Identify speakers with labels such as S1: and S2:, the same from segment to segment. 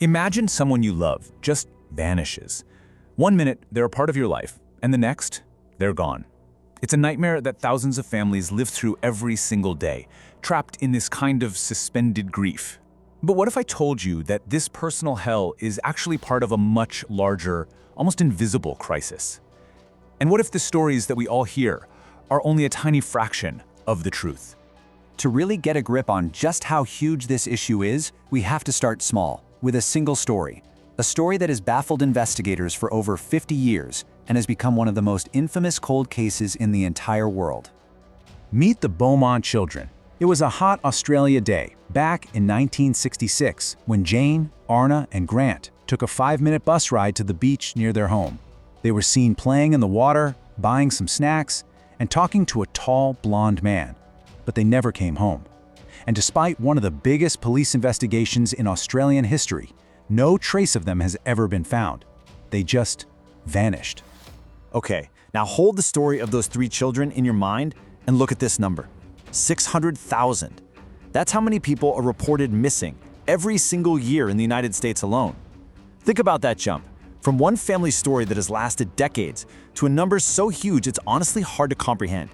S1: Imagine someone you love just vanishes. One minute, they're a part of your life, and the next, they're gone. It's a nightmare that thousands of families live through every single day, trapped in this kind of suspended grief. But what if I told you that this personal hell is actually part of a much larger, almost invisible crisis? And what if the stories that we all hear are only a tiny fraction of the truth?
S2: To really get a grip on just how huge this issue is, we have to start small, with a single story. A story that has baffled investigators for over 50 years and has become one of the most infamous cold cases in the entire world.
S3: Meet the Beaumont children. It was a hot Australia day, back in 1966, when Jane, Arna, and Grant took a 5-minute bus ride to the beach near their home. They were seen playing in the water, buying some snacks, and talking to a tall, blonde man. But they never came home. And despite one of the biggest police investigations in Australian history, no trace of them has ever been found. They just vanished.
S4: Okay, now hold the story of those 3 children in your mind and look at this number. 600,000. That's how many people are reported missing every single year in the United States alone. Think about that jump, from one family story that has lasted decades to a number so huge it's honestly hard to comprehend.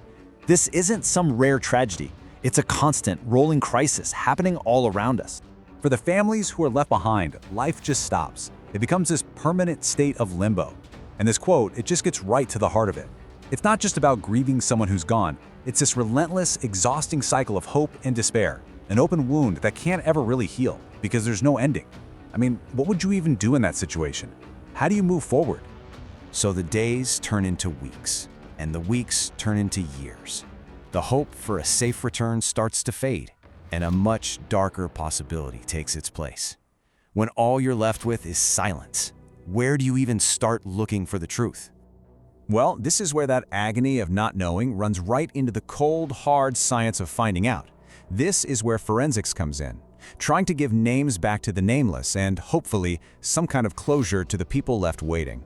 S4: This isn't some rare tragedy. It's a constant, rolling crisis happening all around us.
S3: For the families who are left behind, life just stops. It becomes this permanent state of limbo. And this quote, it just gets right to the heart of it. It's not just about grieving someone who's gone. It's this relentless, exhausting cycle of hope and despair, an open wound that can't ever really heal because there's no ending. I mean, what would you even do in that situation? How do you move forward?
S2: So the days turn into weeks, and the weeks turn into years. The hope for a safe return starts to fade, and a much darker possibility takes its place. When all you're left with is silence, where do you even start looking for the truth?
S3: Well, this is where that agony of not knowing runs right into the cold, hard science of finding out. This is where forensics comes in, trying to give names back to the nameless and, hopefully, some kind of closure to the people left waiting.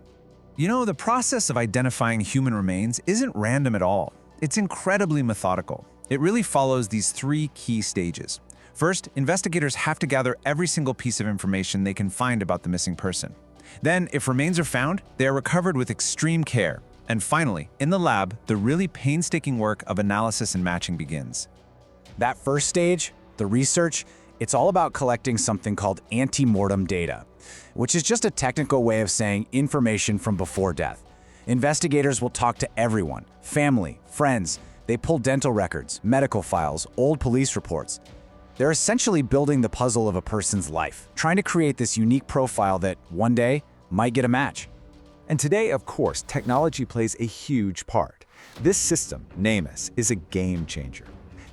S1: You know, the process of identifying human remains isn't random at all. It's incredibly methodical. It really follows these 3 key stages. First, investigators have to gather every single piece of information they can find about the missing person. Then, if remains are found, they are recovered with extreme care. And finally, in the lab, the really painstaking work of analysis and matching begins.
S3: That first stage, the research, it's all about collecting something called Ante-Mortem Data, which is just a technical way of saying information from before death. Investigators will talk to everyone, family, friends. They pull dental records, medical files, old police reports. They're essentially building the puzzle of a person's life, trying to create this unique profile that one day might get a match.
S5: And today, of course, technology plays a huge part. This system, NamUs, is a game changer.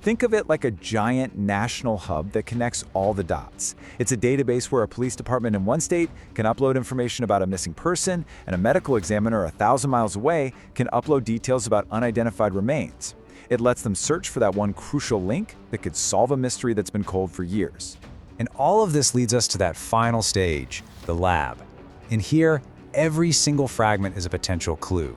S5: Think of it like a giant national hub that connects all the dots. It's a database where a police department in one state can upload information about a missing person, and a medical examiner 1,000 miles away can upload details about unidentified remains. It lets them search for that one crucial link that could solve a mystery that's been cold for years.
S3: And all of this leads us to that final stage, the lab. In here, every single fragment is a potential clue.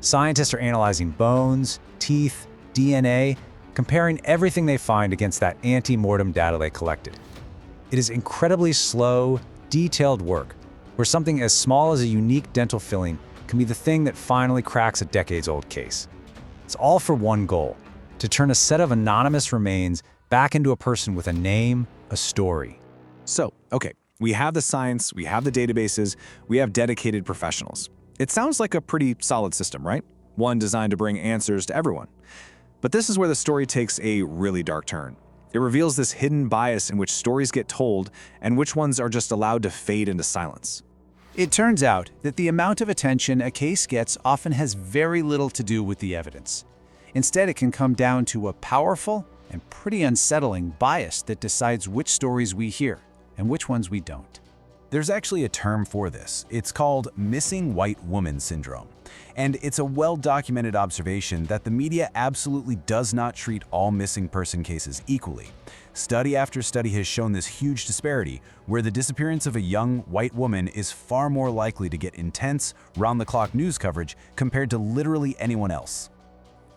S3: Scientists are analyzing bones, teeth, DNA, comparing everything they find against that ante-mortem data they collected. It is incredibly slow, detailed work, where something as small as a unique dental filling can be the thing that finally cracks a decades-old case. It's all for one goal: to turn a set of anonymous remains back into a person with a name, a story.
S5: So, okay, we have the science, we have the databases, we have dedicated professionals. It sounds like a pretty solid system, right? One designed to bring answers to everyone. But this is where the story takes a really dark turn. It reveals this hidden bias in which stories get told and which ones are just allowed to fade into silence.
S3: It turns out that the amount of attention a case gets often has very little to do with the evidence. Instead, it can come down to a powerful and pretty unsettling bias that decides which stories we hear and which ones we don't. There's actually a term for this. It's called missing white woman syndrome. And it's a well-documented observation that the media absolutely does not treat all missing person cases equally. Study after study has shown this huge disparity, where the disappearance of a young white woman is far more likely to get intense, round-the-clock news coverage compared to literally anyone else.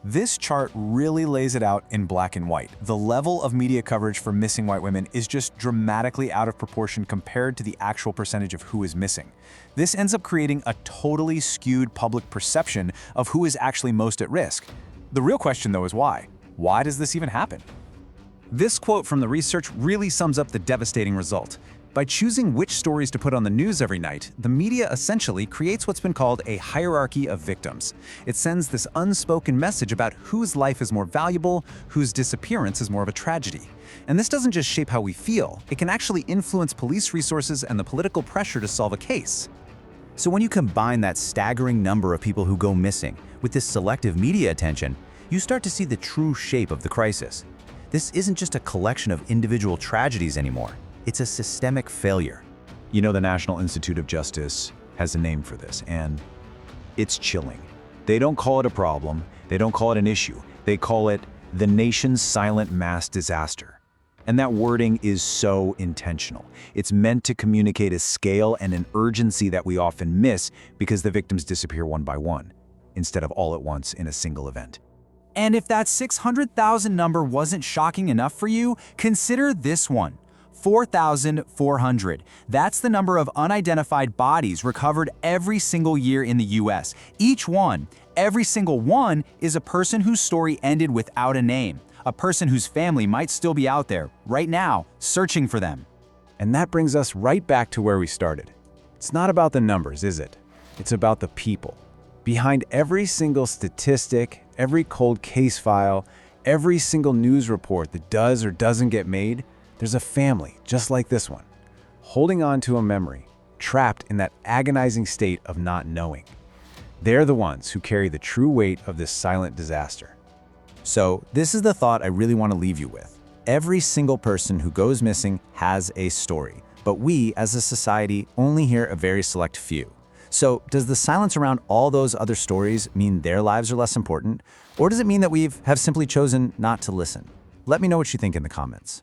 S1: This chart really lays it out in black and white. The level of media coverage for missing white women is just dramatically out of proportion compared to the actual percentage of who is missing. This ends up creating a totally skewed public perception of who is actually most at risk. The real question, though, is why? Why does this even happen?
S3: This quote from the research really sums up the devastating result. By choosing which stories to put on the news every night, the media essentially creates what's been called a hierarchy of victims. It sends this unspoken message about whose life is more valuable, whose disappearance is more of a tragedy. And this doesn't just shape how we feel, it can actually influence police resources and the political pressure to solve a case.
S2: So when you combine that staggering number of people who go missing with this selective media attention, you start to see the true shape of the crisis. This isn't just a collection of individual tragedies anymore. It's a systemic failure.
S5: You know, the National Institute of Justice has a name for this, and it's chilling. They don't call it a problem, they don't call it an issue, they call it the nation's silent mass disaster. And that wording is so intentional. It's meant to communicate a scale and an urgency that we often miss because the victims disappear one by one, instead of all at once in a single event.
S3: And if that 600,000 number wasn't shocking enough for you, consider this one. 4,400. That's the number of unidentified bodies recovered every single year in the US. Each one, every single one, is a person whose story ended without a name. A person whose family might still be out there, right now, searching for them.
S5: And that brings us right back to where we started. It's not about the numbers, is it? It's about the people. Behind every single statistic, every cold case file, every single news report that does or doesn't get made, there's a family just like this one, holding on to a memory, trapped in that agonizing state of not knowing. They're the ones who carry the true weight of this silent disaster.
S2: So this is the thought I really want to leave you with. Every single person who goes missing has a story, but we as a society only hear a very select few. So does the silence around all those other stories mean their lives are less important? Or does it mean that we have simply chosen not to listen? Let me know what you think in the comments.